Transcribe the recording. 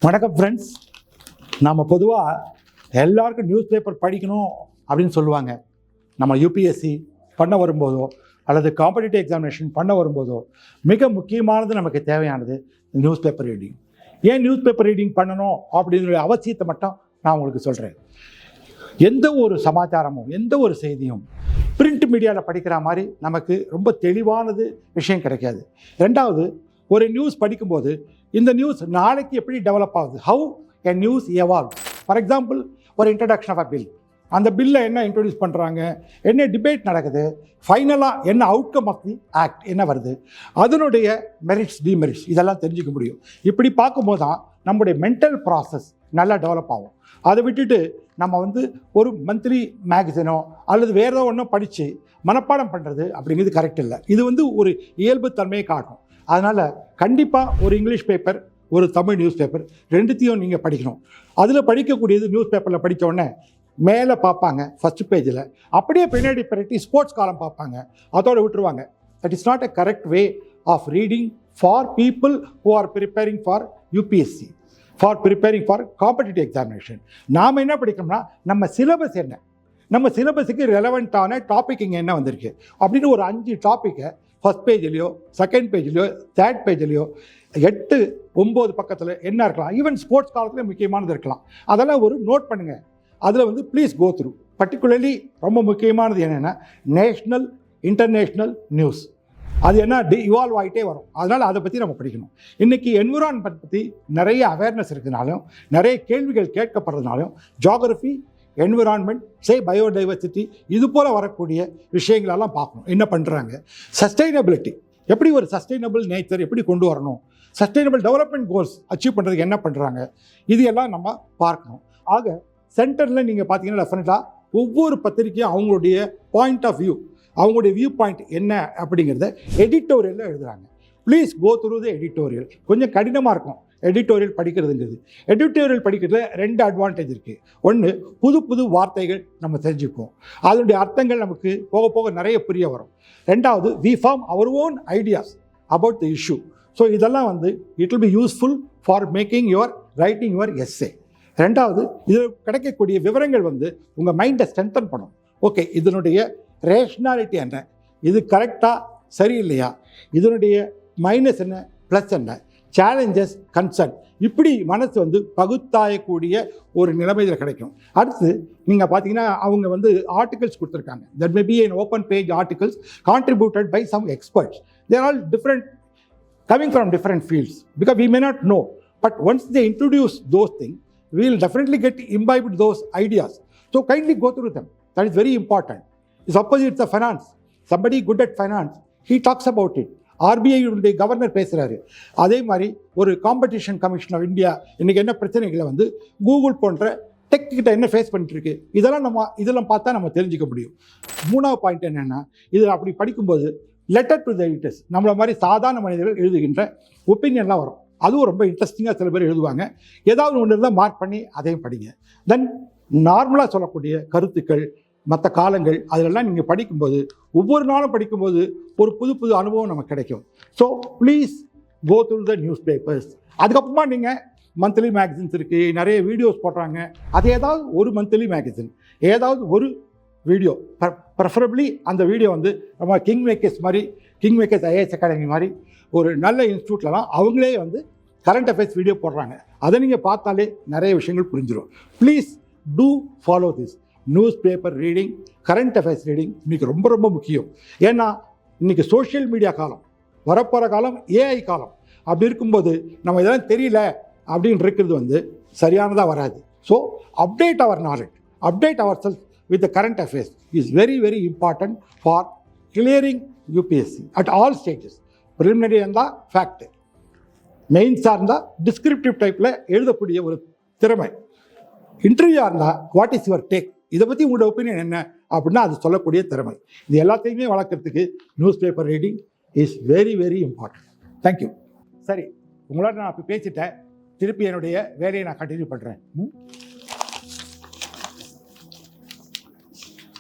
வணக்கம் ஃப்ரெண்ட்ஸ். நம்ம பொதுவாக எல்லாருக்கும் நியூஸ் பேப்பர் படிக்கணும் அப்படின்னு சொல்லுவாங்க. நம்ம யூபிஎஸ்சி பண்ண வரும்போதோ அல்லது காம்படிட்டிவ் எக்ஸாமினேஷன் பண்ண வரும்போதோ மிக முக்கியமானது நமக்கு தேவையானது நியூஸ் பேப்பர் ரீடிங். ஏன் நியூஸ் பேப்பர் ரீடிங் பண்ணணும் அப்படிங்கிற அவசியத்தை மட்டும் நான் உங்களுக்கு சொல்கிறேன். எந்த ஒரு சமாச்சாரமும் எந்த ஒரு செய்தியும் பிரிண்ட் மீடியாவில் படிக்கிற மாதிரி நமக்கு ரொம்ப தெளிவானது விஷயம் கிடைக்காது. ரெண்டாவது, ஒரு நியூஸ் படிக்கும்போது இந்த நியூஸ் நாளைக்கு எப்படி டெவலப் ஆகுது, how a news evolve. For example, ஒரு இன்ட்ரடக்ஷன் ஆஃப் அ பில், அந்த பில்லை என்ன இன்ட்ரடியூஸ் பண்ணுறாங்க, என்ன டிபேட் நடக்குது, ஃபைனலாக என்ன அவுட்கம் ஆஃப் தி ஆக்ட் என்ன வருது, அதனுடைய மெரிட்ஸ் டிமெரிட்ஸ் இதெல்லாம் தெரிஞ்சுக்க முடியும். இப்படி பார்க்கும்போது தான் நம்முடைய மென்டல் ப்ராசஸ் நல்லா டெவலப் ஆகும். அதை விட்டுட்டு நம்ம ஒரு மந்த்லி மேகசினோ அல்லது வேறு ஏதோ ஒன்றும் படித்து மனப்பாடம் பண்ணுறது அப்படிங்கிறது கரெக்ட் இல்லை. இது ஒரு இயல்பு தன்மையை காட்டும். அதனால் கண்டிப்பாக ஒரு இங்கிலீஷ் பேப்பர், ஒரு தமிழ் நியூஸ் பேப்பர் ரெண்டுத்தையும் நீங்கள் படிக்கணும். அதில் படிக்கக்கூடியது நியூஸ் பேப்பரில் படித்த உடனே மேலே பார்ப்பாங்க ஃபஸ்ட் பேஜில், அப்படியே பின்னாடி பிரட்டி ஸ்போர்ட்ஸ் காலம் பார்ப்பாங்க, அதோடு விட்டுருவாங்க. That is not a correct way of reading for people who are preparing for UPSC, for preparing for competitive examination. நாம் என்ன படிக்கணும்னா நம்ம சிலபஸ் என்ன, நம்ம சிலபஸுக்கு ரெலவெண்ட்டான டாபிக் இங்கே என்ன வந்திருக்கு அப்படின்னு ஒரு 5 டாப்பிக்கை ஃபஸ்ட் பேஜ்லேயோ செகண்ட் பேஜ்லேயோ தேர்ட் பேஜ்லேயோ 8-9 பக்கத்தில் என்ன இருக்கலாம், ஈவன் ஸ்போர்ட்ஸ் காலத்தில் முக்கியமானது இருக்கலாம், அதெல்லாம் ஒரு நோட் பண்ணுங்கள். அதில் ப்ளீஸ் கோ த்ரூ. பர்டிகுலர்லி ரொம்ப முக்கியமானது என்னென்னா நேஷ்னல் இன்டர்நேஷ்னல் நியூஸ். அது என்ன இவால்வ் ஆகிட்டே வரும். அதனால் அதை பற்றி நம்ம படிக்கணும். இன்றைக்கி என்விரான்மெண்ட் பற்றி நிறைய அவேர்னஸ் இருக்கிறதுனாலும் நிறைய கேள்விகள் கேட்கப்படுறதுனாலும் ஜியாகிரஃபி, என்விரான்மெண்ட், பயோடைவர்சிட்டி, இது போல் வரக்கூடிய விஷயங்களெல்லாம் பார்க்கணும். என்ன பண்ணுறாங்க, சஸ்டைனபிலிட்டி, எப்படி ஒரு சஸ்டைனபிள் நேச்சர் எப்படி கொண்டு வரணும், சஸ்டைனபிள் டெவலப்மெண்ட் கோல்ஸ் அச்சீவ் பண்ணுறதுக்கு என்ன பண்ணுறாங்க, இது எல்லாம் நம்ம பார்க்கணும். ஆக சென்டரில் நீங்கள் பார்த்தீங்கன்னா டெஃபினட்டாக ஒவ்வொரு பத்திரிக்கையும் அவங்களுடைய பாயிண்ட் ஆஃப் வியூ, அவங்களுடைய வியூ பாயிண்ட் என்ன அப்படிங்கிறத எடிட்டோரியலில் எழுதுகிறாங்க. Please go through the editorial. கொஞ்சம் கடினமாக இருக்கும் எடிட்டோரியல் படிக்கிறதுங்கிறது. எடிட்டோரியல் படிக்கிறதுல 2 அட்வான்டேஜ் இருக்குது. ஒன்று, புது புது வார்த்தைகள் நம்ம தெரிஞ்சுப்போம், அதனுடைய அர்த்தங்கள் நமக்கு போக போக நிறைய புரிய வரும். ரெண்டாவது, we form our own ideas about the issue. So இதெல்லாம் it will be useful for making your writing your essay. ரெண்டாவது, இதில் கிடைக்கக்கூடிய விவரங்கள் உங்கள் மைண்டை ஸ்ட்ரென்தன் பண்ணும். ஓகே, இதனுடைய ரேஷ்னாலிட்டி என்ன, இது கரெக்டாக சரியில்லையா, இதனுடைய மைனஸ் என்ன ப்ளஸ் என்ன, சேலஞ்சஸ் கன்சர்ன், இப்படி மனசு பகுத்தாயக்கூடிய ஒரு நிலைமை இதில் கிடைக்கும். அடுத்து நீங்கள் பார்த்தீங்கன்னா அவங்க ஆர்டிகல்ஸ் கொடுத்துருக்காங்க. That may be an open page articles contributed by some experts. They are all different, coming from different fields, because we may not know, but once they introduce those things, we will definitely get imbibed those ideas. So kindly go through them. That is very important. Suppose it's a finance, somebody good at finance, he talks about it. RBI governor பேசுகிறாரு. அதே மாதிரி ஒரு competition commission of India இன்றைக்கி என்ன பிரச்சனைகளை Google போன்ற tech கிட்ட என்ன ஃபேஸ் பண்ணிட்டுருக்கு, இதெல்லாம் பார்த்தா நம்ம தெரிஞ்சுக்க முடியும். 3வது பாயிண்ட் என்னென்னா, இது அப்படி படிக்கும்போது லெட்டர் டு த எடிட்டர்ஸ், நம்மளை மாதிரி சாதாரண மனிதர்கள் எழுதுகின்ற ஒப்பீனியன்லாம் வரும். அதுவும் ரொம்ப இன்ட்ரெஸ்டிங்காக சில பேர் எழுதுவாங்க. ஏதாவது ஒன்று இருந்தால் மார்க் பண்ணி அதையும் படிங்க. தென் நார்மலாக சொல்லக்கூடிய கருத்துக்கள், மற்ற காலங்கள், அதிலெல்லாம் நீங்கள் படிக்கும்போது ஒவ்வொரு நாளும் படிக்கும்போது ஒரு புது புது அனுபவம் நமக்கு கிடைக்கும். So please go through the newspapers. அதுக்கப்புறமா நீங்கள் மந்த்லி மேகசின்ஸ் இருக்குது, நிறைய வீடியோஸ் போடுறாங்க. அது ஏதாவது ஒரு மந்த்லி மேகசின், ஏதாவது ஒரு வீடியோ, ப்ரெஃபரபிளி அந்த வீடியோ நம்ம கிங் மேக்கர்ஸ் ஐஏஎஸ் அகாடமி மாதிரி ஒரு நல்ல இன்ஸ்டியூட்லலாம் அவங்களே கரண்ட் அஃபேர்ஸ் வீடியோ போடுறாங்க. அதை நீங்கள் பார்த்தாலே நிறைய விஷயங்கள் புரிஞ்சிடும். Please do follow this. News paper reading, current affairs reading இன்றைக்கி ரொம்ப ரொம்ப முக்கியம். ஏன்னா இன்றைக்கி சோஷியல் மீடியா காலம், வரப்போகிற காலம் ஏஐ காலம். அப்படி இருக்கும்போது நம்ம இதெல்லாம் தெரியல அப்படின்னு இருக்கிறது சரியானதாக வராது. So update our knowledge, update our self with the current affairs is very very important for clearing UPSC at all stages. Preliminary இருந்தால் ஃபேக்ட், மெயின்ஸாக இருந்தால் டிஸ்கிரிப்டிவ் டைப்பில் எழுதக்கூடிய ஒரு திறமை, இன்டர்வியூவாக இருந்தால் வாட் இஸ் யுவர் டேக், இதை பற்றி உங்களோட ஒப்பீனியன் என்ன அப்படின்னா அது சொல்லக்கூடிய திறமை. இது எல்லாத்தையுமே வளர்க்குறதுக்கு news paper reading is very very important. Thank you. சரி, உங்களோட நான் அப்போ பேசிட்டேன். திருப்பி என்னுடைய வேலையை நான் கண்டினியூ பண்ணுறேன்.